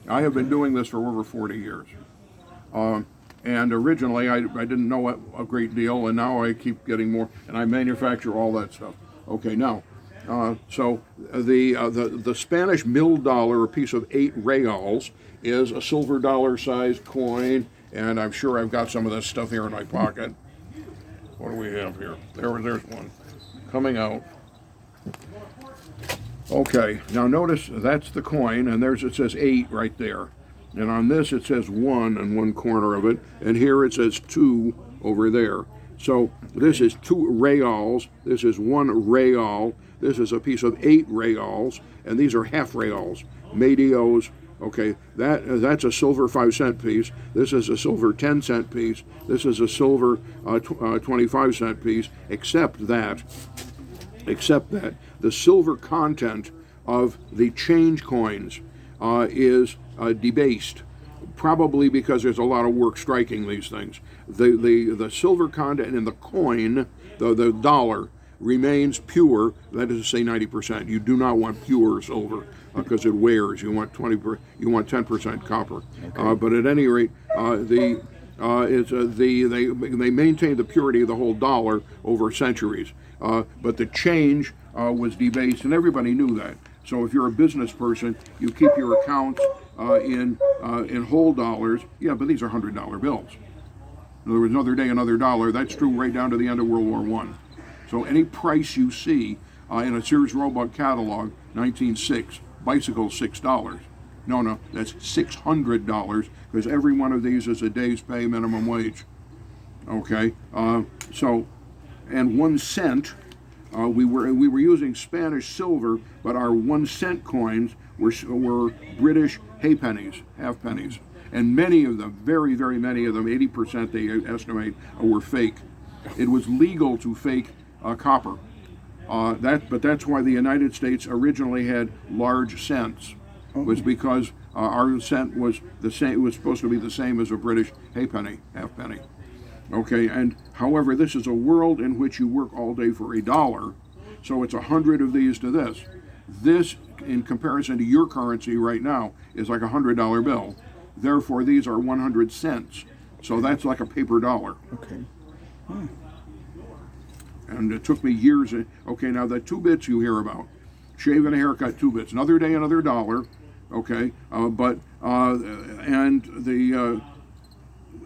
I have been doing this for over 40 years. And originally, I didn't know a great deal, and now I keep getting more, and I manufacture all that stuff. Okay, now, so the Spanish mil dollar, a piece of 8 reals, is a silver dollar-sized coin, and I'm sure I've got some of this stuff here in my pocket. What do we have here? There's one coming out. Okay, now notice that's the coin, and it says 8 right there. And on this it says 1 in one corner of it, and here it says 2 over there. So this is 2 reals, this is 1 real, this is a piece of 8 reals, and these are half reals, medios. Okay, that's a silver 5-cent piece. This is a silver 10-cent piece. This is a silver 25-cent piece, except that the silver content of the change coins is debased, probably because there's a lot of work striking these things. The silver content in the coin, the dollar, remains pure. That is to say, 90%. You do not want pure silver because it wears. You want 10% copper. Okay. But at any rate, they maintain the purity of the whole dollar over centuries. But the change was debased, and everybody knew that. So if you're a business person, you keep your accounts in whole dollars. Yeah, but these are $100 bills. In other words, another day, another dollar. That's true right down to the end of World War I. So any price you see in a Sears Roebuck catalog, 1906, bicycle $6. No, that's $600 because every one of these is a day's pay minimum wage. Okay, and 1 cent. We were using Spanish silver, but our 1 cent coins were British halfpennies, and many of them, very, very many of them, 80% they estimate, were fake. It was legal to fake copper. But that's why the United States originally had large cents, was because our cent was the same. It was supposed to be the same as a British halfpenny. Okay, and however, this is a world in which you work all day for $1, so it's 100 of these to this. This, in comparison to your currency right now, is like a $100 bill. Therefore, these are 100 cents. So that's like a paper dollar. Okay. And it took me years. Okay, now the 2 bits you hear about, shave and a haircut, 2 bits. Another day, another dollar. Okay,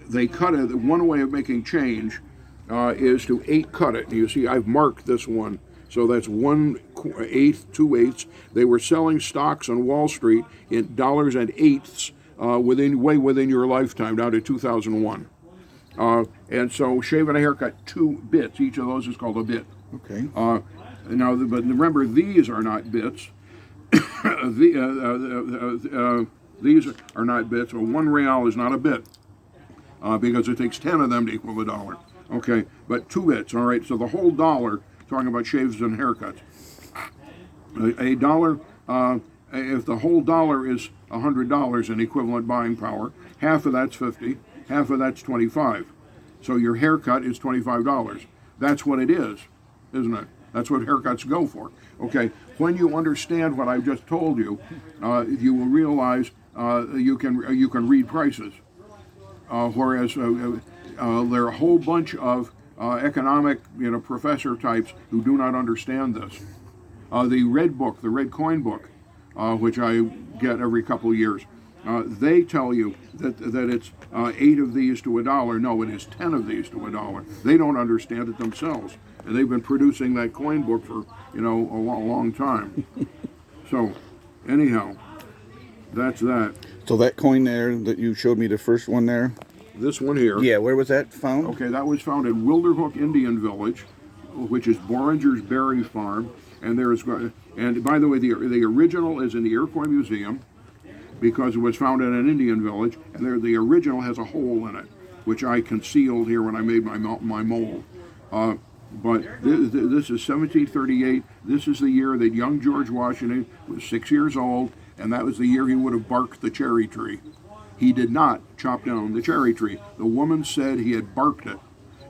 they cut it. One way of making change is to 8 cut it. You see, I've marked this one. So that's 1/8, 2/8. They were selling stocks on Wall Street in dollars and eighths within your lifetime, down to 2001. And so shave and a haircut, 2 bits. Each of those is called a bit. Okay. Now, but remember, these are not bits. These are not bits. So 1 real is not a bit because it takes 10 of them to equal $1. Okay, but 2 bits. All right. So the whole dollar, talking about shaves and haircuts, a dollar. If the whole dollar is $100 in equivalent buying power, half of that's 50, half of that's 25. So your haircut is $25. That's what it is, isn't it? That's what haircuts go for. Okay, when you understand what I've just told you, you will realize you can read prices. Whereas there are a whole bunch of economic, professor types who do not understand this. The red book, the red coin book, which I get every couple of years, they tell you that it's 8 of these to $1. No, it is 10 of these to $1. They don't understand it themselves, and they've been producing that coin book for a long time. So, anyhow, that's that. So that coin there that you showed me, the first one there. This one here. Yeah, where was that found? Okay, that was found in Wilderhook Indian Village, which is Boringer's Berry Farm, and by the way, the original is in the Iroquois Museum, because it was found in an Indian village, and the original has a hole in it, which I concealed here when I made my mold. But this is 1738. This is the year that young George Washington was 6 years old, and that was the year he would have barked the cherry tree. He did not chop down the cherry tree. The woman said he had barked it,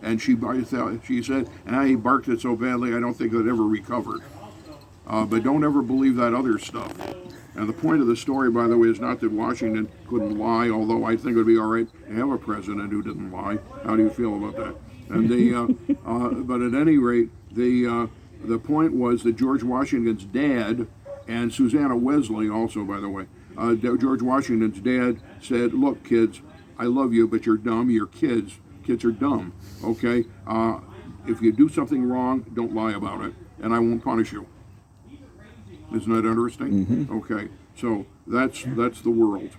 and she said, he barked it so badly I don't think it ever recovered. But don't ever believe that other stuff. And the point of the story, by the way, is not that Washington couldn't lie, although I think it would be all right to have a president who didn't lie. How do you feel about that? And but at any rate, the point was that George Washington's dad, and Susanna Wesley also, by the way, George Washington's dad said, "Look, kids, I love you, but you're dumb. You're kids. Kids are dumb. Okay? If you do something wrong, don't lie about it, and I won't punish you." Isn't that interesting? Okay, so that's the world.